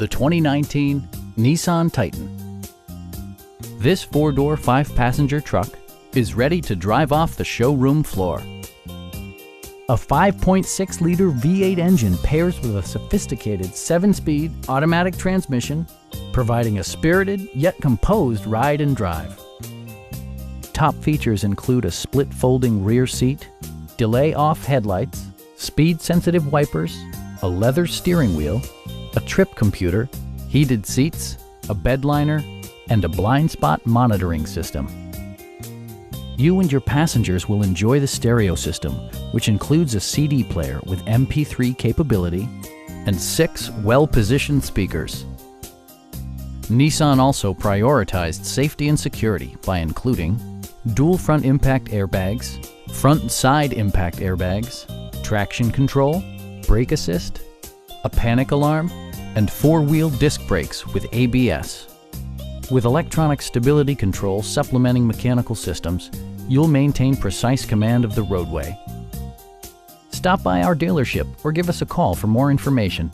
the 2019 Nissan Titan. This four-door, five-passenger truck is ready to drive off the showroom floor. A 5.6-liter V8 engine pairs with a sophisticated 7-speed automatic transmission, providing a spirited yet composed ride and drive. Top features include a split folding rear seat, delay-off headlights, speed-sensitive wipers, a leather steering wheel, a trip computer, heated seats, a bedliner, and a blind spot monitoring system. You and your passengers will enjoy the stereo system, which includes a CD player with MP3 capability and 6 well-positioned speakers. Nissan also prioritized safety and security by including dual front impact airbags, front and side impact airbags, traction control, brake assist, a panic alarm, and 4-wheel disc brakes with ABS. With electronic stability control supplementing mechanical systems, you'll maintain precise command of the roadway. Stop by our dealership or give us a call for more information.